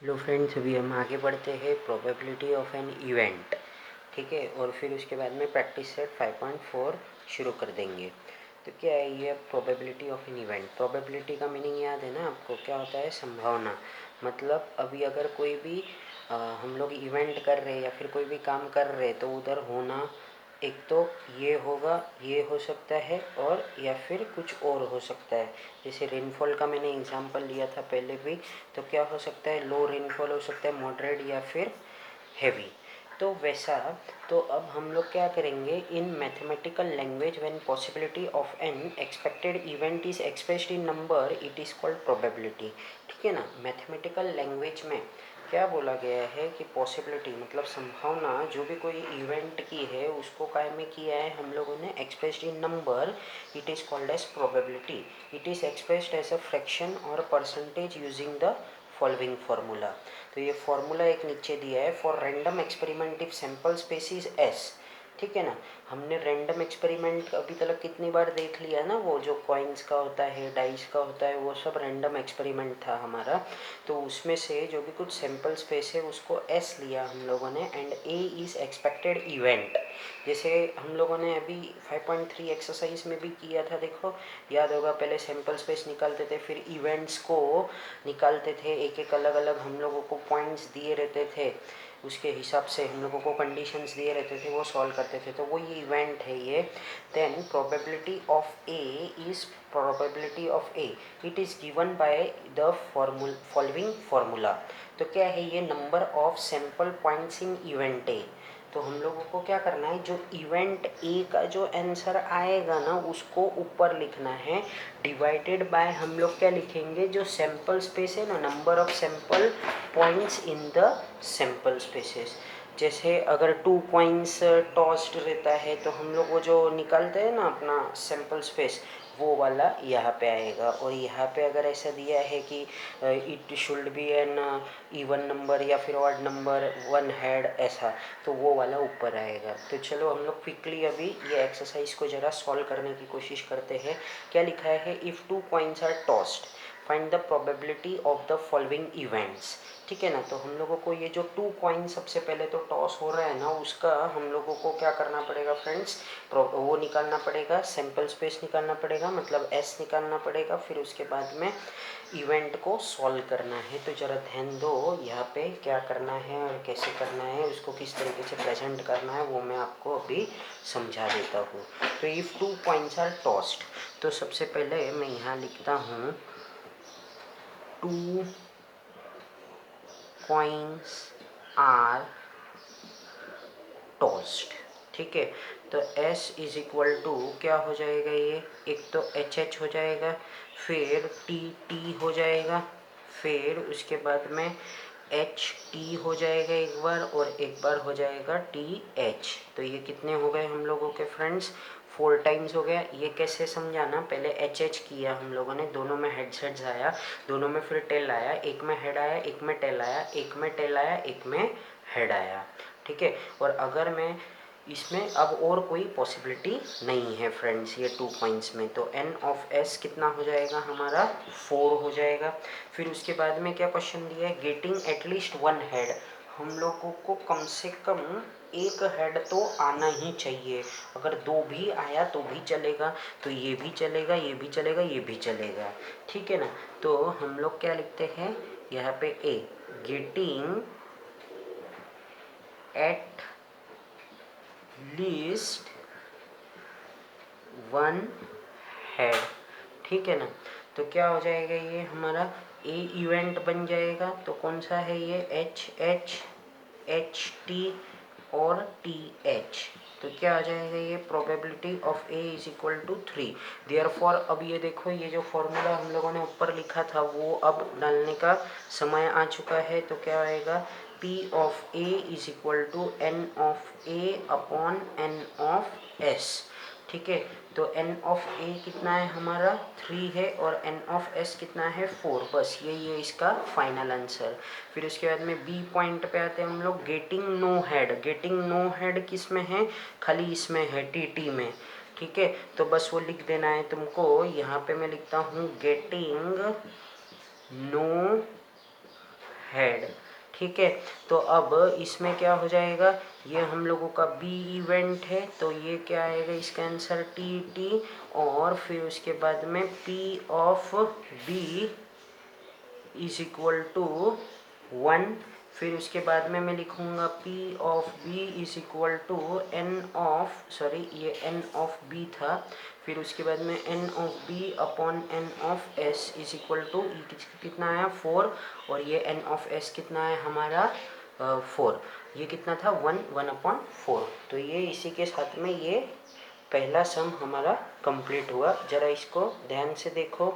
लो friends, अभी हम आगे बढ़ते हैं प्रोबेबिलिटी ऑफ एन इवेंट। ठीक है, और फिर उसके बाद में प्रैक्टिस सेट 5.4 शुरू कर देंगे। तो क्या है ये probability of an event? Probability का मीनिंग याद है ना आपको? क्या होता है? संभावना। मतलब अभी अगर कोई भी हम लोग इवेंट कर रहे हैं या फिर कोई भी काम कर रहे हैं तो उधर होना एक तो ये होगा, ये हो सकता है, और या फिर कुछ और हो सकता है। जैसे रेनफॉल का मैंने एग्जांपल लिया था पहले भी। तो क्या हो सकता है? लो रेनफॉल हो सकता है, मॉडरेट या फिर हैवी। तो वैसा, तो अब हम लोग क्या करेंगे इन mathematical language, when possibility of N expected event is expressed in number, it is called probability. ठीक है ना? मैथमेटिकल लैंग्वेज में क्या बोला गया है कि पॉसिबिलिटी मतलब संभावना जो भी कोई इवेंट की है उसको काय में किया है हम लोगों ने expressed in number, it is called as probability. It is expressed as a fraction और percentage using the following formula. तो ये फार्मूला एक नीचे दिया है, for random experiment if sample space is S. ठीक है ना? हमने रैंडम एक्सपेरिमेंट अभी तक कितनी बार देख लिया ना, वो जो कॉइन्स का होता है, डाइस का होता है, वो सब रैंडम एक्सपेरिमेंट था हमारा। तो उसमें से जो भी कुछ सैंपल स्पेस है उसको एस लिया हम लोगों ने, and A is expected event. जैसे हम लोगों ने अभी 5.3 एक्सरसाइज में भी किया था, देखो याद होगा, पहले सैंपल स्पेस निकालते थे, फिर इवेंट्स को निकालते थे, एक एक अलग अलग हम लोगों को पॉइंट्स दिए रहते थे, उसके हिसाब से हम लोगों को कंडीशंस दिए रहते थे, वो सॉल्व करते थे। तो वो ये इवेंट है ये। Then probability of A is probability of A, it is given by the following formula. तो क्या है ये? Number of sample points in event A. तो हम लोगों को क्या करना है, जो इवेंट ए का जो आंसर आएगा ना उसको ऊपर लिखना है, डिवाइडेड बाय हम लोग क्या लिखेंगे, जो सैंपल स्पेस है ना, number of sample points in the sample spaces. जैसे अगर 2 पॉइंट्स टॉस्ड रहता है तो हम लोग वो जो निकालते हैं ना अपना सैंपल स्पेस, वो वाला यहाँ पे आएगा। और यहाँ पे अगर ऐसा दिया है कि it should be an even number या फिर ऑड नंबर, वन हेड, ऐसा, तो वो वाला ऊपर आएगा। तो चलो हम लोग क्विकली अभी ये एक्सरसाइज को ज़रा सॉल्व करने की कोशिश करते हैं। क्या लिखा है? If 2 points are tossed, find the probability of the following events. ठीक है ना? तो हम लोगों को ये जो 2 कॉइन सबसे पहले तो टॉस हो रहा है ना, उसका हम लोगों को क्या करना पड़ेगा फ्रेंड्स? वो निकालना पड़ेगा, सैंपल स्पेस निकालना पड़ेगा, मतलब एस निकालना पड़ेगा। फिर उसके बाद में इवेंट को सॉल्व करना है। तो ज़रा ध्यान दो यहाँ पे क्या करना है और कैसे करना है, उसको किस तरीके से प्रेजेंट करना है, वो मैं आपको अभी समझा देता हूँ। तो इफ़ 2 पॉइंट्स आर टॉस्ड, तो सबसे पहले मैं यहाँ लिखता हूँ 2 coins are tossed। ठीक है, तो S इज इक्वल टू क्या हो जाएगा? ये एक तो एच एच हो जाएगा, फिर टी टी हो जाएगा, फिर उसके बाद में एच टी हो जाएगा एक बार, और एक बार हो जाएगा टी एच। तो ये कितने हो गए हम लोगों के फ्रेंड्स? 4 टाइम्स हो गया। ये कैसे समझाना? पहले एच एच किया हम लोगों ने, दोनों में हेड सेट्स आया, दोनों में फिर टेल आया, एक में हेड आया, एक में टेल आया, एक में टेल आया, एक में हेड आया। ठीक है, और अगर मैं इसमें अब और कोई पॉसिबिलिटी नहीं है फ्रेंड्स ये 2 पॉइंट्स में, तो एन ऑफ एस कितना हो जाएगा हमारा? 4 हो जाएगा। फिर उसके बाद में क्या क्वेश्चन दिया है? Getting at least 1 head. हम लोगों को कम से कम एक हेड तो आना ही चाहिए। अगर 2 भी आया तो भी चलेगा, तो ये भी चलेगा, ये भी चलेगा, ये भी चलेगा। ठीक है ना? तो हम लोग क्या लिखते हैं यहाँ पे? ए, गेटिंग एट लीस्ट 1 हेड। ठीक है ना? तो क्या हो जाएगा ये हमारा? ए इवेंट बन जाएगा। तो कौन सा है ये? एच एच, एच टी और टी एच। तो क्या आ जाएगा ये? Probability of A is equal to 3। Therefore अब ये देखो, ये जो फॉर्मूला हम लोगों ने ऊपर लिखा था वो अब डालने का समय आ चुका है। तो क्या आएगा? P of A is equal to N of A upon N of S. ठीक है, तो n ऑफ a कितना है हमारा? 3 है, और n ऑफ s कितना है? 4। बस यही है इसका फाइनल आंसर। फिर उसके बाद में b पॉइंट पे आते हैं हम लोग, getting no head. Getting no head किस में है? खाली इसमें है, टी में। ठीक है, तो बस वो लिख देना है तुमको। यहाँ पे मैं लिखता हूँ गेटिंग नो हेड। ठीक है, तो अब इसमें क्या हो जाएगा, ये हम लोगों का बी इवेंट है, तो ये क्या आएगा इसका आंसर टी टी, और फिर उसके बाद में P of B is equal to 1। फिर उसके बाद में मैं लिखूंगा P of B is equal to N of, sorry ये N ऑफ B था, फिर उसके बाद में N of B upon N of S is equal to कितना आया 4, और ये N ऑफ S कितना है हमारा 4, ये कितना था 1 अपॉन 4। तो ये इसी के साथ में ये पहला सम हमारा कंप्लीट हुआ। ज़रा इसको ध्यान से देखो।